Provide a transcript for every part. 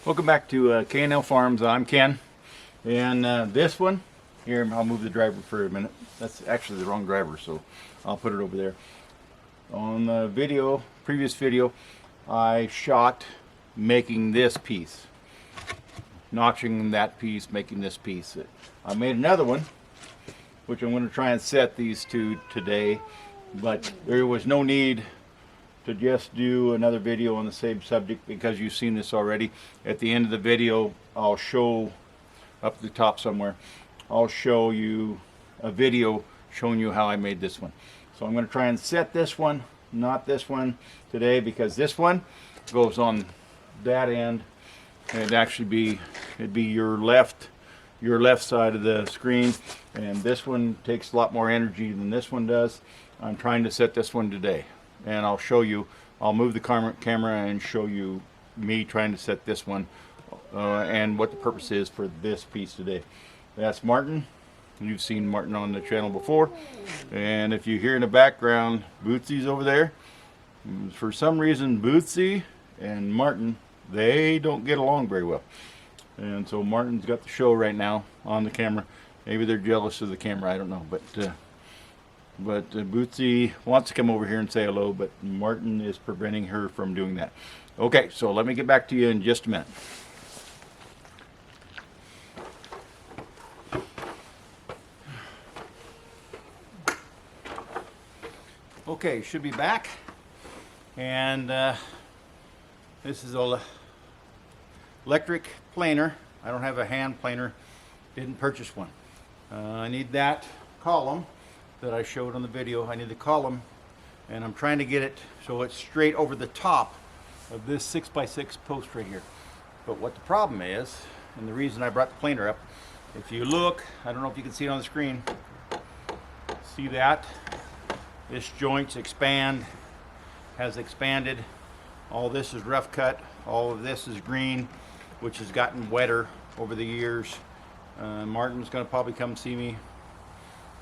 Welcome back to K&L Farms. I'm Ken, and this one here, I'll move the driver for a minute. That's actually the wrong driver, so I'll put it over there. On the previous video, I shot making this piece, notching that piece, making this piece. I made another one, which I'm going to try and set these two today, but there was no need to just do another video on the same subject because you've seen this already. At the end of the video, I'll show, up at the top somewhere, I'll show you a video showing you how I made this one. So I'm going to try and set this one, not this one today, because this one goes on that end, and it'd be your left side of the screen, and this one takes a lot more energy than this one does. I'm trying to set this one today, and I'll show you. I'll move the camera and show you me trying to set this one and what the purpose is for this piece today. That's Martin. You've seen Martin on the channel before, and if you hear in the background Bootsy's over there, for some reason Bootsy and Martin, they don't get along very well, and so Martin's got the show right now on the camera. Maybe they're jealous of the camera, I don't know, but Bootsy wants to come over here and say hello, but Martin is preventing her from doing that. Okay, so let me get back to you in just a minute. Okay, should be back, and this is an electric planer. I don't have a hand planer, didn't purchase one. I need that column that I showed on the video. I need the column, and I'm trying to get it so it's straight over the top of this 6x6 post right here. But what the problem is, and the reason I brought the planer up, if you look, I don't know if you can see it on the screen, see that? This joint's has expanded. All this is rough cut, all of this is green, which has gotten wetter over the years. Martin's gonna probably come see me.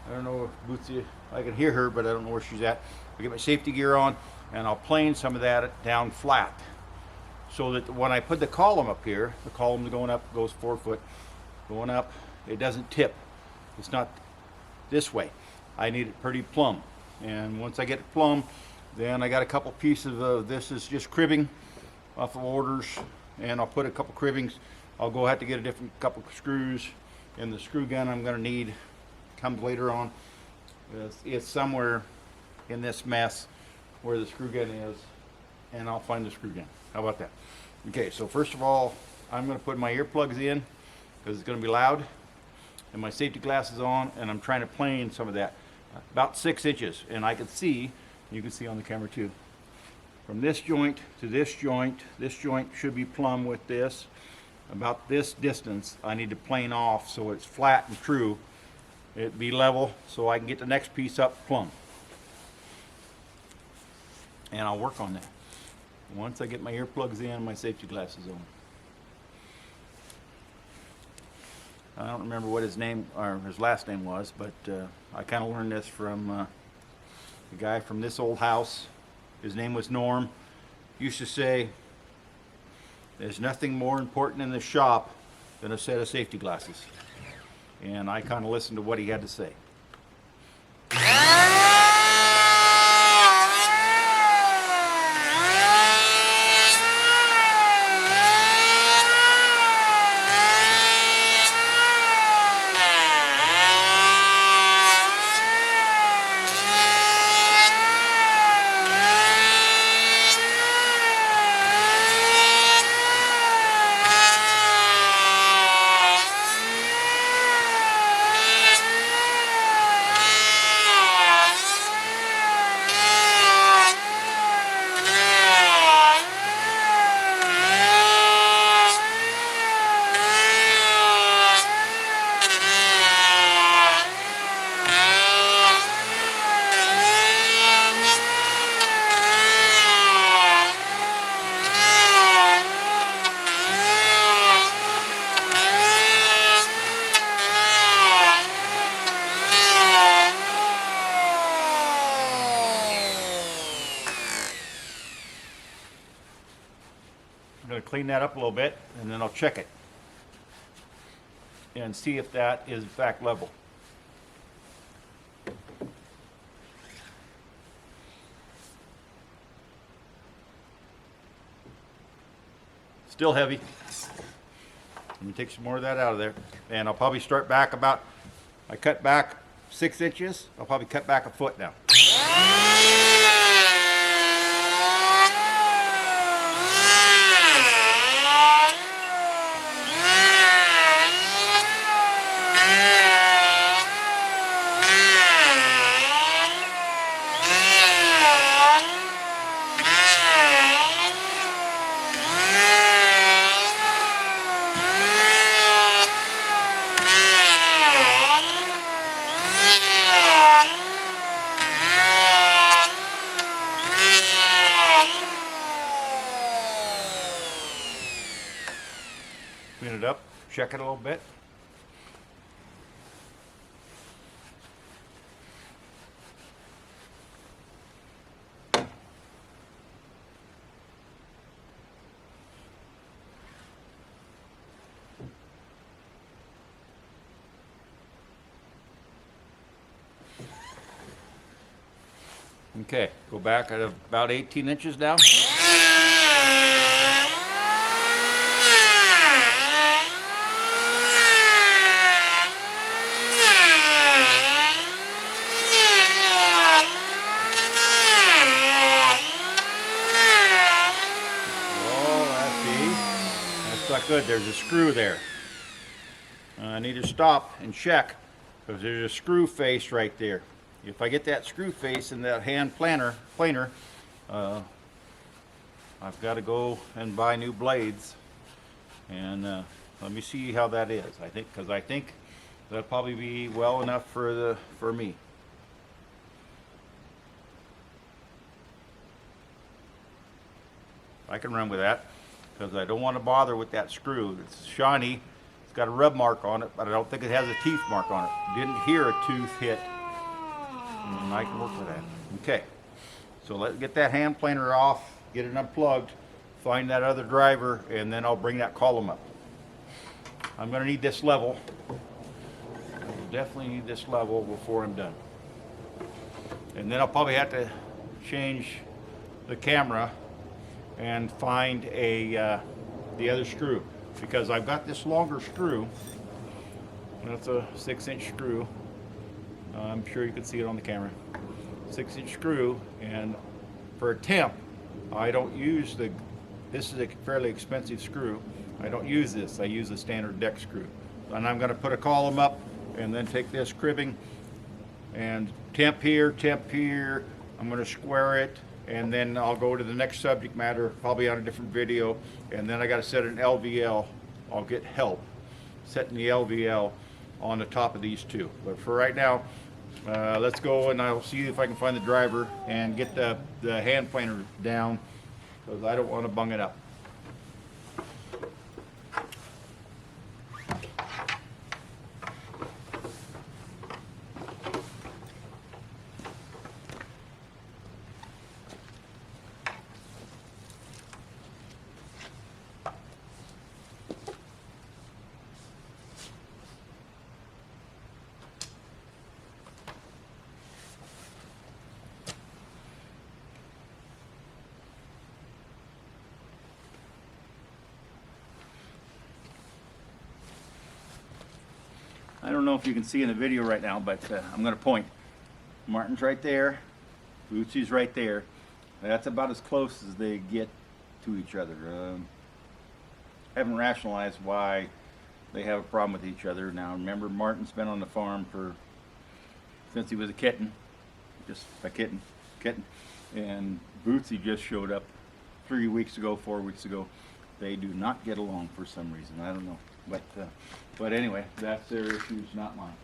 I don't know if Bootsy, I can hear her, but I don't know where she's at. I'll get my safety gear on, and I'll plane some of that down flat, so that when I put the column up here, the column's going up, goes 4 foot, going up, it doesn't tip. It's not this way. I need it pretty plumb. And once I get it plumb, then I got a couple pieces of, this is just cribbing off of orders, and I'll put a couple cribbings. I'll go have to get a couple screws, and the screw gun I'm gonna need comes later on. It's somewhere in this mess where the screw gun is, and I'll find the screw gun. How about that? Okay, so first of all, I'm going to put my earplugs in because it's going to be loud, and my safety glasses on, and I'm trying to plane some of that about 6 inches, and I can see, you can see on the camera too, from this joint to this joint should be plumb with this. About this distance I need to plane off so it's flat and true. It be level so I can get the next piece up plumb, and I'll work on that once I get my earplugs in and my safety glasses on. I don't remember what his name or his last name was, but I kind of learned this from the guy from this old house. His name was Norm. He used to say, there's nothing more important in the shop than a set of safety glasses. And I kind of listened to what he had to say. clean that up a little bit, and then I'll check it and see if that is in fact level. Still heavy. Let me take some more of that out of there. And I'll probably start back about, I cut back 6 inches. I'll probably cut back a foot now. Clean it up, check it a little bit. Okay, go back at about 18 inches now. Not good. There's a screw there. I need to stop and check because there's a screw face right there. If I get that screw face in that hand planer, I've got to go and buy new blades. And let me see how that is. I think that'll probably be well enough for me. I can run with that, because I don't want to bother with that screw. It's shiny, it's got a rub mark on it, but I don't think it has a teeth mark on it. Didn't hear a tooth hit, and I can work with that. Okay, so let's get that hand planer off, get it unplugged, find that other driver, and then I'll bring that column up. I'm going to need this level. I'll definitely need this level before I'm done. And then I'll probably have to change the camera and find the other screw, because I've got this longer screw. That's a 6-inch screw. I'm sure you can see it on the camera. 6-inch screw, and for a temp, I don't use this is a fairly expensive screw. I don't use this. I use a standard deck screw. And I'm going to put a column up, and then take this cribbing and temp here. I'm going to square it. And then I'll go to the next subject matter, probably on a different video. And then I got to set an LVL. I'll get help setting the LVL on the top of these two. But for right now, let's go and I'll see if I can find the driver and get the hand planer down, because I don't want to bung it up. I don't know if you can see in the video right now, but I'm going to point. Martin's right there, Bootsy's right there. That's about as close as they get to each other. I haven't rationalized why they have a problem with each other. Now remember, Martin's been on the farm since he was a kitten, just a kitten, and Bootsy just showed up 4 weeks ago. They do not get along for some reason. I don't know. But anyway, that's their issues, not mine.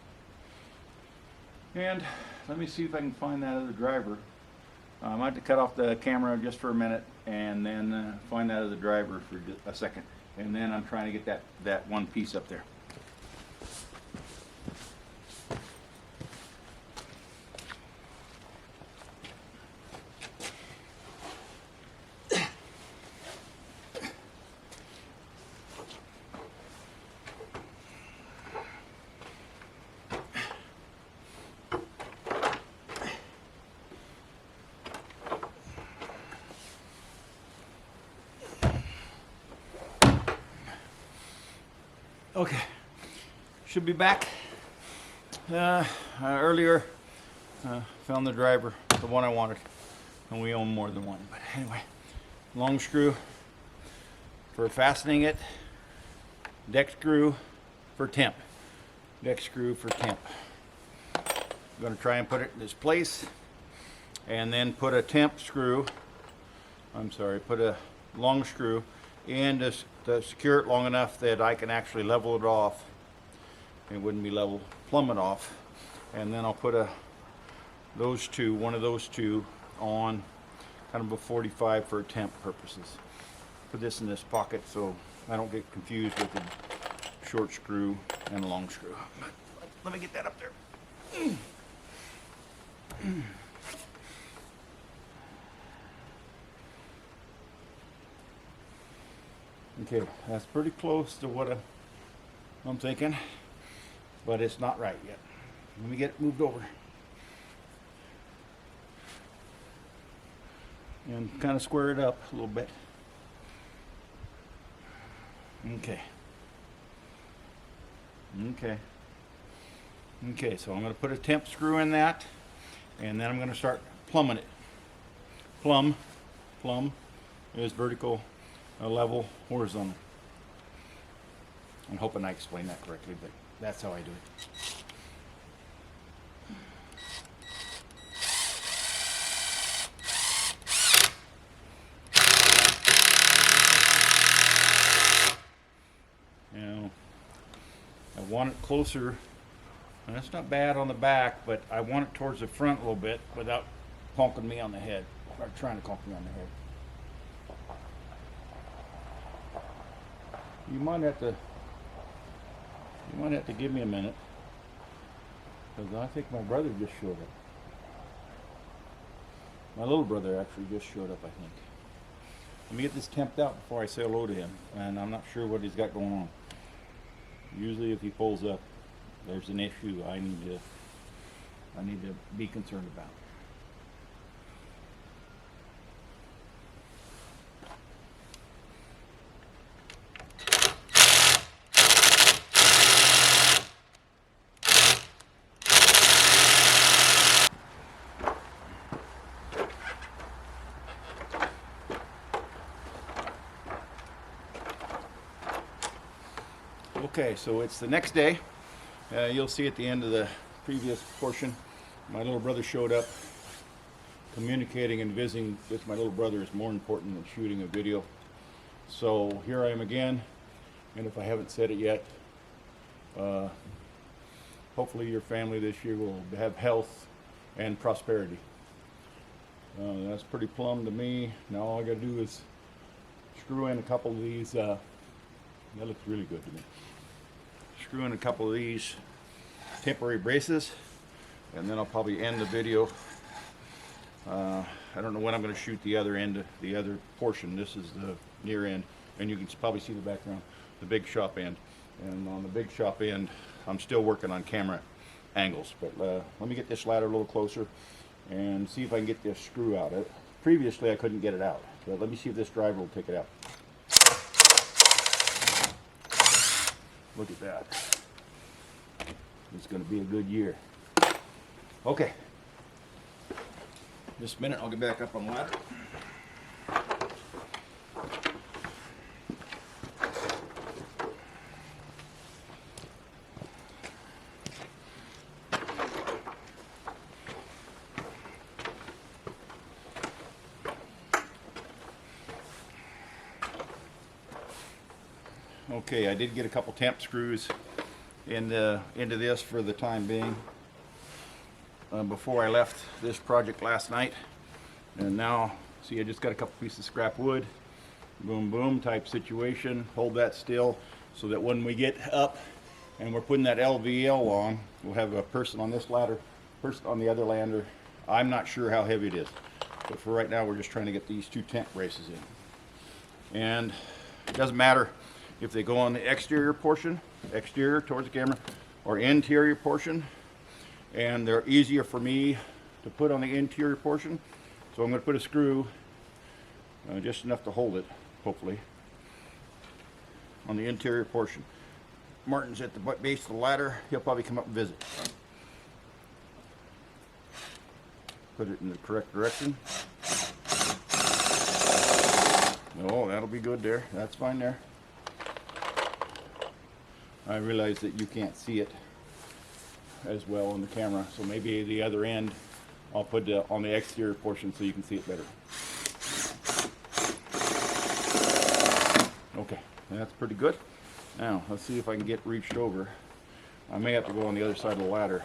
And let me see if I can find that other driver. I might have to cut off the camera just for a minute and then find that other driver for a second. And then I'm trying to get that one piece up there. Okay, should be back. Earlier found the driver, the one I wanted, and we own more than one. But anyway, long screw for fastening it, deck screw for temp. Deck screw for temp. I'm going to try and put it in this place, and then put a temp screw, put a long screw in to secure it long enough that I can actually level it off. It wouldn't be level, plumb it off. And then I'll put one of those two on kind of a 45 for temp purposes. Put this in this pocket so I don't get confused with the short screw and a long screw. Let me get that up there. Okay, that's pretty close to what I'm thinking, but it's not right yet. Let me get it moved over and kind of square it up a little bit. Okay, so I'm going to put a temp screw in that, and then I'm going to start plumbing it. Plumb is vertical, level, horizontal. I'm hoping I explained that correctly, but that's how I do it. Now, I want it closer. That's not bad on the back, but I want it towards the front a little bit without conking me on the head, or trying to conk me on the head. You might have to give me a minute, because I think my brother just showed up. My little brother actually just showed up, I think. Let me get this temped out before I say hello to him, and I'm not sure what he's got going on. Usually if he pulls up, there's an issue I need to be concerned about. Okay, so it's the next day. You'll see at the end of the previous portion, my little brother showed up. Communicating and visiting with my little brother is more important than shooting a video. So here I am again, and if I haven't said it yet, hopefully your family this year will have health and prosperity. That's pretty plumb to me. Now all I gotta do is screw in a couple of these. That looks really good to me. Screw in a couple of these temporary braces, and then I'll probably end the video. I don't know when I'm going to shoot the other end, the other portion. This is the near end, and you can probably see the background, the big shop end. And on the big shop end, I'm still working on camera angles. But let me get this ladder a little closer and see if I can get this screw out. Previously, I couldn't get it out, but let me see if this driver will take it out. Look at that. It's going to be a good year. Okay. Just a minute, I'll get back up on the ladder. Okay, I did get a couple temp screws into this for the time being before I left this project last night. And now, see, I just got a couple pieces of scrap wood. Boom, boom type situation. Hold that still so that when we get up and we're putting that LVL on, we'll have a person on this ladder, person on the other ladder. I'm not sure how heavy it is, but for right now, we're just trying to get these two temp braces in. And it doesn't matter if they go on the exterior portion, exterior towards the camera, or interior portion, and they're easier for me to put on the interior portion. So I'm going to put a screw, just enough to hold it, hopefully, on the interior portion. Martin's at the base of the ladder. He'll probably come up and visit. Put it in the correct direction. Oh, that'll be good there. That's fine there. I realize that you can't see it as well on the camera, so maybe the other end I'll put on the exterior portion so you can see it better. Okay, that's pretty good. Now, let's see if I can get reached over. I may have to go on the other side of the ladder.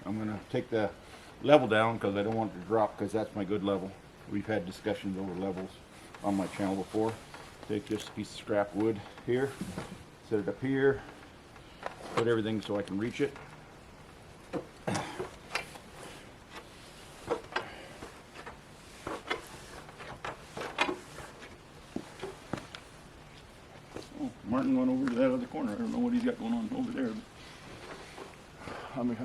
I'm going to take the level down because I don't want it to drop, because that's my good level. We've had discussions over levels on my channel before. Take this piece of scrap wood here, set it up here, put everything so I can reach it. Oh, Martin went over to that other corner. I don't know what he's got going on over there, but I'm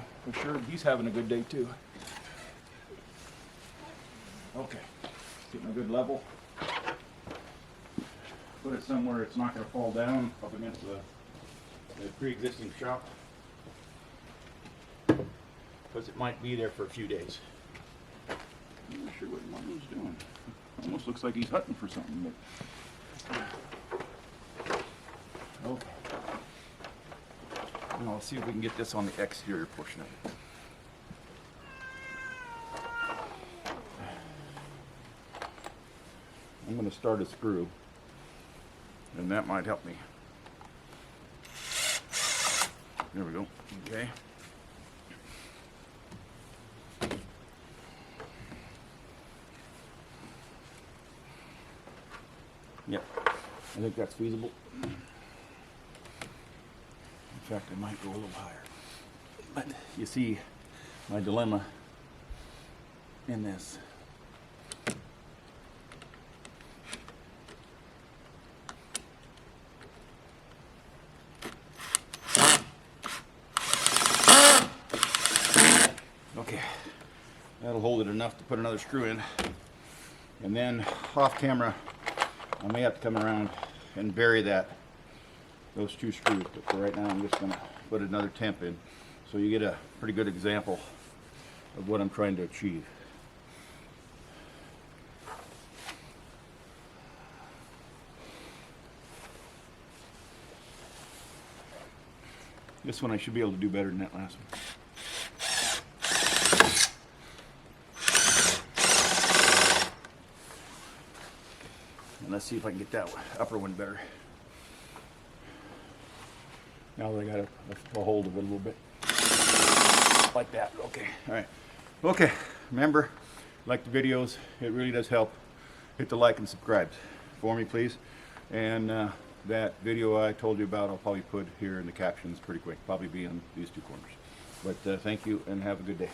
sure he's having a good day too. Okay, getting a good level. Put it somewhere it's not going to fall down up against the pre-existing shop, because it might be there for a few days. I'm not sure what Martin's doing. Almost looks like he's hunting for something. But okay. Now let's see if we can get this on the exterior portion of it. I'm going to start a screw, and that might help me. There we go. Okay. Yep. I think that's feasible. In fact, I might go a little higher. But you see my dilemma in this. Okay, that'll hold it enough to put another screw in, and then off camera I may have to come around and bury those two screws, but for right now I'm just going to put another temp in so you get a pretty good example of what I'm trying to achieve. This one I should be able to do better than that last one. And let's see if I can get that upper one better. Now that I got a hold of it a little bit. Like that. Okay. All right. Okay. Remember, like the videos. It really does help. Hit the like and subscribe for me, please. And that video I told you about, I'll probably put here in the captions pretty quick. Probably be on these two corners. But thank you and have a good day.